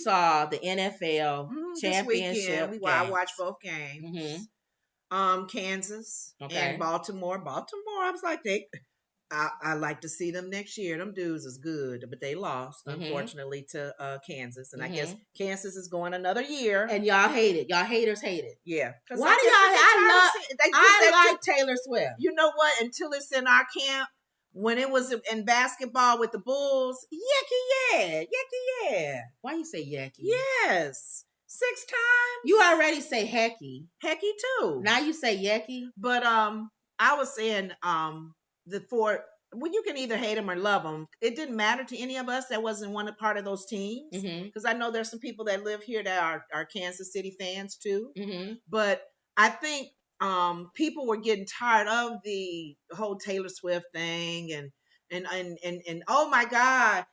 saw the NFL championship. I watched both games. Kansas and Baltimore. I was like, I like to see them next year. Them dudes is good, but they lost, unfortunately, to Kansas. And I guess Kansas is going another year. And y'all hate it. Y'all haters hate it. Yeah. Why do y'all? I like Taylor Swift. You know what? Until it's in our camp, when it was in basketball with the Bulls, yucky yeah. Why you say yucky? Yes. 6 times. You already say hecky. Hecky too. Now you say yucky. But I was saying you can either hate them or love them. It didn't matter to any of us that wasn't part of those teams. Because I know there's some people that live here that are Kansas City fans too. But I think people were getting tired of the whole Taylor Swift thing and oh my God,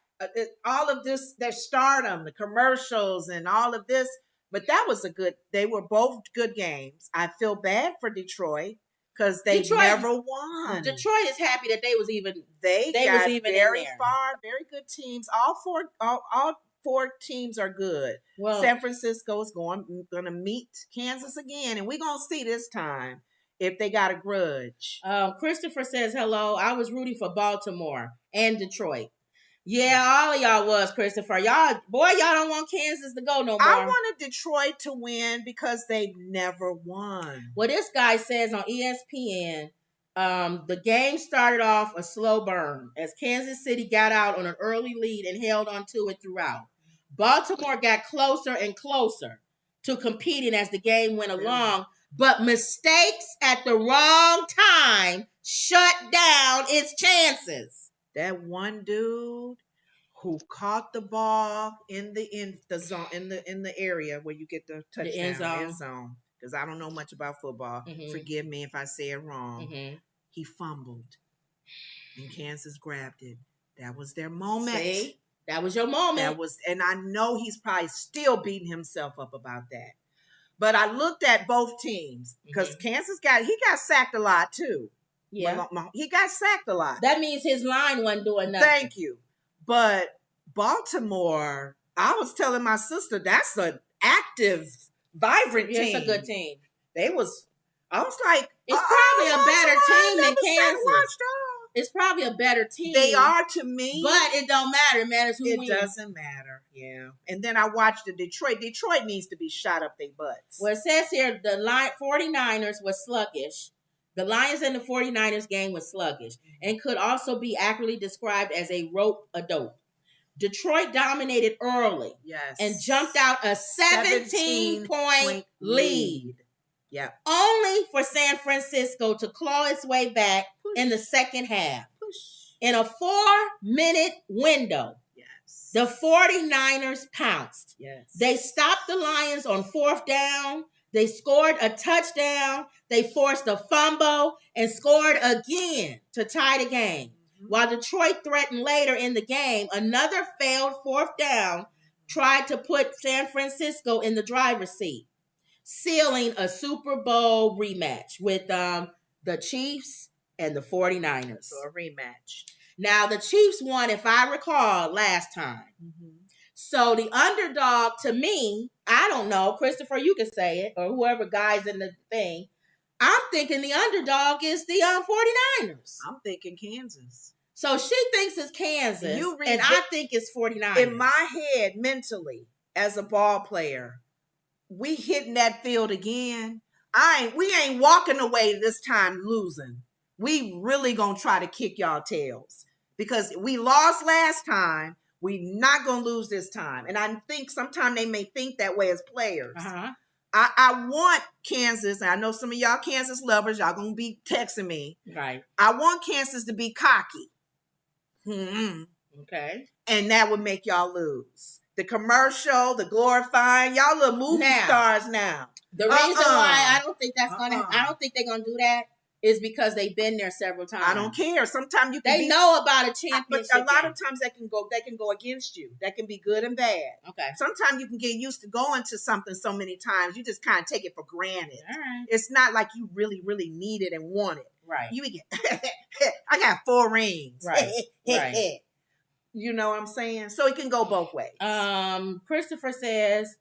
all of this, their stardom, the commercials and all of this. But they were both good games. I feel bad for Detroit because they never won. Detroit is happy that they was even very far, very good teams. All four teams are good. Well, San Francisco is going to meet Kansas again, and we're going to see this time if they got a grudge. Christopher says, hello, I was rooting for Baltimore and Detroit. Yeah, all of y'all was, Christopher. Y'all don't want Kansas to go no more. I wanted Detroit to win because they've never won. Well, this guy says on ESPN, the game started off a slow burn as Kansas City got out on an early lead and held on to it throughout. Baltimore got closer and closer to competing as the game went along, but mistakes at the wrong time shut down its chances. That one dude who caught the ball in the zone, in the area where you get the touchdown, end zone. Because I don't know much about football. Forgive me if I say it wrong. He fumbled, and Kansas grabbed it. That was their moment. See? That was your moment. And I know he's probably still beating himself up about that. But I looked at both teams because Kansas got sacked a lot too. Yeah. He got sacked a lot. That means his line wasn't doing nothing. Thank you. But Baltimore, I was telling my sister, that's an active, vibrant team. It's a good team. I was like, it's probably a better team than Kansas. It's probably a better team. They are to me. But it don't matter. It matters who wins. It doesn't matter. Yeah. And then I watched the Detroit. Detroit needs to be shot up their butts. Well, it says here the 49ers was sluggish. The Lions and the 49ers game was sluggish and could also be accurately described as a rope-a-dope. Detroit dominated early and jumped out a 17-point lead. Yeah. Only for San Francisco to claw its way back in the second half. In a 4-minute window, the 49ers pounced. They stopped the Lions on 4th down. They scored a touchdown. They forced a fumble and scored again to tie the game. While Detroit threatened later in the game, another failed 4th down tried to put San Francisco in the driver's seat, sealing a Super Bowl rematch with the Chiefs and the 49ers. So a rematch. Now, the Chiefs won, if I recall, last time. So the underdog, to me, I don't know, Christopher, you can say it, or whoever guy's in the thing. I'm thinking the underdog is the 49ers. I'm thinking Kansas. So she thinks it's Kansas, and I think it's 49ers. In my head, mentally, as a ball player, we hitting that field again. We ain't walking away this time losing. We really gonna try to kick y'all tails. Because we lost last time. We not going to lose this time. And I think sometimes they may think that way as players. I want Kansas, and I know some of y'all Kansas lovers, y'all going to be texting me. Right. I want Kansas to be cocky. Okay. And that would make y'all lose. The commercial, the glorifying, y'all little movie stars now. The reason why I don't think that's I don't think they're going to do that is because they've been there several times. I don't care. Sometimes you can they know about a championship. But a lot of times that can go against you. That can be good and bad. Okay. Sometimes you can get used to going to something so many times, you just kind of take it for granted. All right. It's not like you really, really need it and want it. Right. You get I got 4 rings. Right. Right. You know what I'm saying? So it can go both ways. Christopher says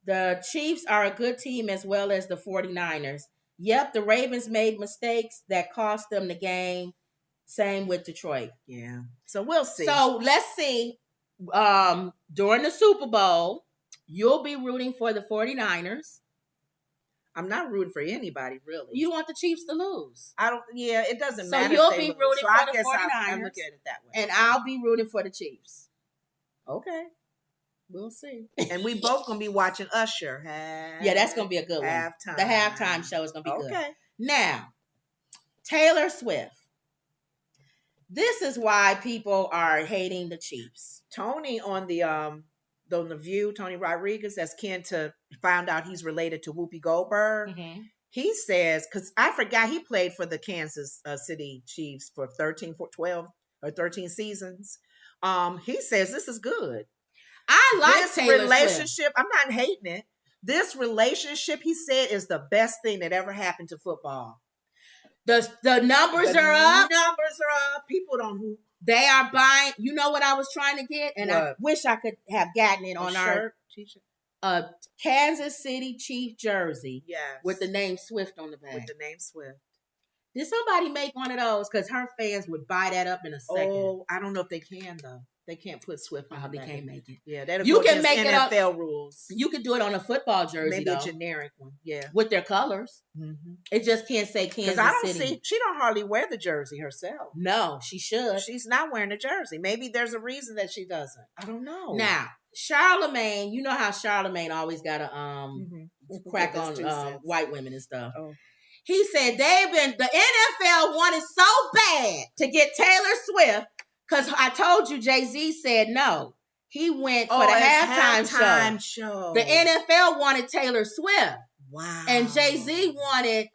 the Chiefs are a good team as well as the 49ers. Yep, the Ravens made mistakes that cost them the game. Same with Detroit. Yeah. So we'll see. So let's see. During the Super Bowl, you'll be rooting for the 49ers. I'm not rooting for anybody, really. You want the Chiefs to lose. It doesn't matter. So you'll be rooting for the 49ers. I look at it that way. And I'll be rooting for the Chiefs. Okay. We'll see. And we both going to be watching Usher. Yeah, that's going to be a good one. Halftime. The halftime show is going to be good. Okay. Now, Taylor Swift. This is why people are hating the Chiefs. Tony on the View, Tony Rodriguez, that's kin to, found out he's related to Whoopi Goldberg. Mm-hmm. He says, because I forgot he played for the Kansas City Chiefs for 12 or 13 seasons. He says this is good. I like this Taylor relationship. Swift. I'm not hating it. This relationship, he said, is the best thing that ever happened to football. The numbers are up. Numbers are up. People don't. They are buying. You know what I was trying to get, and I wish I could have gotten it on our Kansas City Chief jersey. Yes, with the name Swift on the back. With the name Swift. Did somebody make one of those? Because her fans would buy that up in a second. Oh, I don't know if they can though. They can't put Swift on. They can't make it. Yeah, that'll you go can make NFL it up. rules. You could do it on a football jersey, maybe though. A generic one. Yeah, with their colors. Mm-hmm. It just can't say Kansas City. I don't City. see. She don't hardly wear the jersey herself. No, she should. She's not wearing a jersey. Maybe there's a reason that she doesn't. I don't know. Now, Charlemagne, you know how Charlemagne always got to crack on white women and stuff. Oh. He said the NFL wanted so bad to get Taylor Swift because I told you Jay-Z said no. He went for the halftime show. The NFL wanted Taylor Swift. Wow. And Jay-Z wanted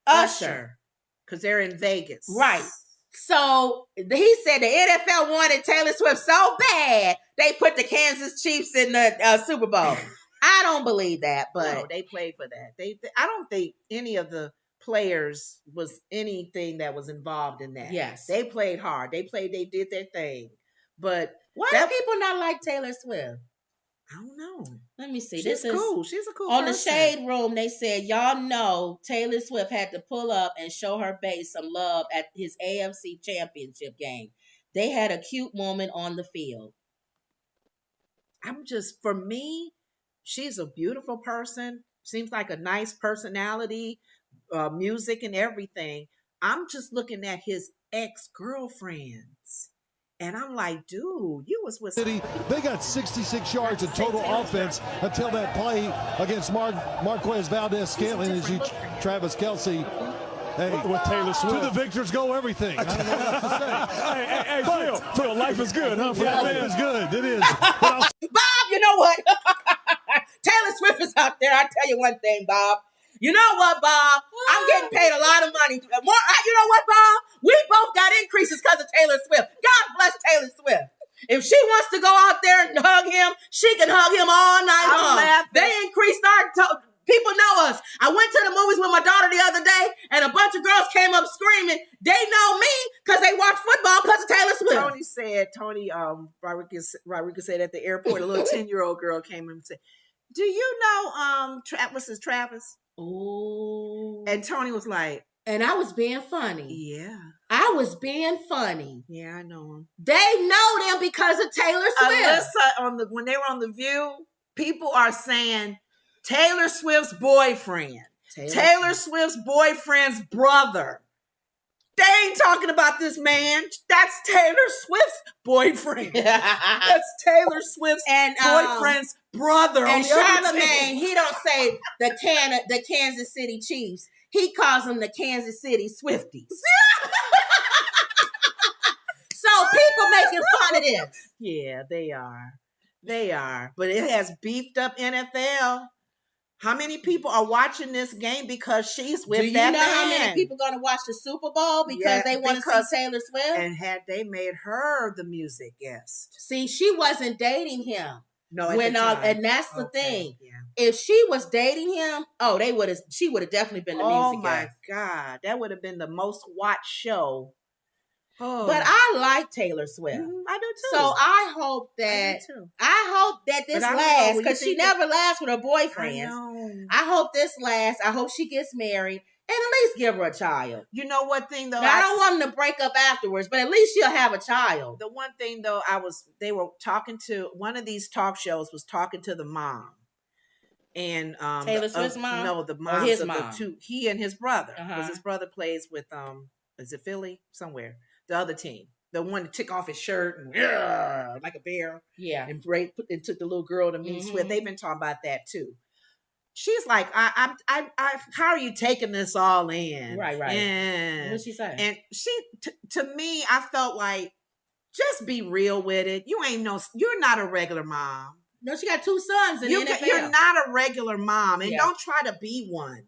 Usher. Because they're in Vegas. Right. So he said the NFL wanted Taylor Swift so bad they put the Kansas Chiefs in the Super Bowl. I don't believe that, but no, they played for that. I don't think any of the players was anything that was involved in that. Yes, they played hard. They did their thing. But why do people not like Taylor Swift? I don't know. Let me see. She's cool. She's a cool on person. The Shade Room, they said, y'all know Taylor Swift had to pull up and show her base some love at his AFC Championship game. They had a cute moment on the field. For me, she's a beautiful person. Seems like a nice personality, music and everything. I'm just looking at his ex-girlfriends. And I'm like, dude, you was with City. They got 66 yards of total offense until that play against Marquez Valdez-Scantling as Travis Kelce. Hey, with Taylor Swift. To the victors go everything. I don't know what to say. Hey, Phil, life is good, huh? Yeah, life is good. It is. Bob, you know what? Taylor Swift is out there. I tell you one thing, Bob. You know what, Bob? I'm getting paid a lot of money. You know what, Bob? We both got increases because of Taylor Swift. God bless Taylor Swift. If she wants to go out there and hug him, she can hug him all night long. They increased our... People know us. I went to the movies with my daughter the other day, and a bunch of girls came up screaming. They know me because they watch football because of Taylor Swift. Tony Rodriguez said at the airport, a little 10-year-old girl came in and said, do you know Travis? Oh. And Tony was like, and I was being funny. Yeah. I was being funny. Yeah, I know him. They know them because of Taylor Swift. Alyssa, when they were on The View, people are saying Taylor Swift's boyfriend. Taylor Swift's boyfriend's brother. They ain't talking about this man. That's Taylor Swift's boyfriend. That's Taylor Swift's boyfriend's brother. And Charlemagne, he don't say the Kansas City Chiefs. He calls them the Kansas City Swifties. So people making fun of this. Yeah, they are. They are. But it has beefed up NFL. How many people are watching this game because she's with that man? Do you know how many people going to watch the Super Bowl because they want to see Taylor Swift? And had they made her the music guest. See, she wasn't dating him. No, and that's the thing. Yeah. If she was dating him, she would have definitely been the music guest. Oh my God. That would have been the most watched show Oh. But I like Taylor Swift. I do too. So I hope that this lasts, because she never lasts with her boyfriends. I hope this lasts. I hope she gets married. And at least give her a child. You know what thing though? Now, I don't want them to break up afterwards, but at least she'll have a child. The one thing though, they were talking to, one of these talk shows was talking to the mom. And Taylor Swift's mom? No, the moms his of mom. the two. He and his brother. Because his brother plays with is it Philly? Somewhere. The other team. The one that took off his shirt and like a bear. Yeah. And took the little girl to meet Swift. They've been talking about that too. She's like, I how are you taking this all in? Right. And What's she saying? And she, to me, I felt like, just be real with it. You're not a regular mom. No, she got 2 sons in the NFL. You're not a regular mom, and don't try to be one.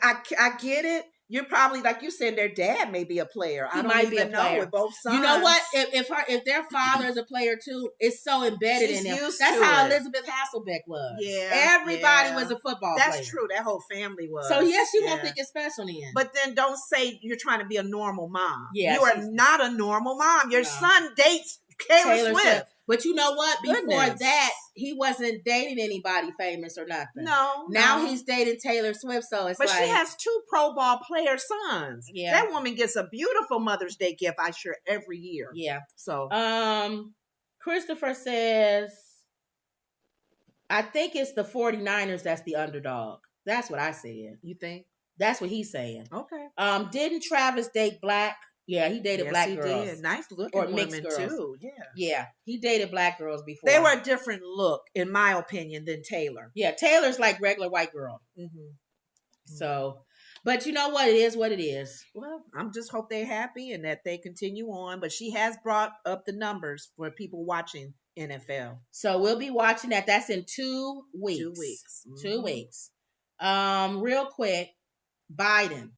I get it. You're probably, like you said, their dad may be a player. I don't even know with both sons. You know what? If their father is a player too, it's so embedded in them. That's how Elizabeth Hasselbeck was. Yeah, everybody was a football player. That's true. That whole family was. So yes, she won't think it's special then. But then don't say you're trying to be a normal mom. Yeah, you are not a normal mom. Your son dates Taylor Swift. But you know what? Before that, he wasn't dating anybody famous or nothing. No. Now he's dating Taylor Swift, so it's But she has 2 Pro Bowl player sons. Yeah. That woman gets a beautiful Mother's Day gift, I sure, every year. Yeah. So Christopher says, I think it's the 49ers that's the underdog. That's what I said. You think? That's what he's saying. Okay. Didn't Travis date black? Yeah, he dated black girls. Did. Nice looking women too. Yeah, he dated black girls before. They were a different look, in my opinion, than Taylor. Yeah, Taylor's like regular white girl. So, but you know what? It is what it is. Well, I'm just hope they're happy and that they continue on. But she has brought up the numbers for people watching NFL. So we'll be watching that. That's in 2 weeks. 2 weeks. 2 weeks. Real quick, Biden.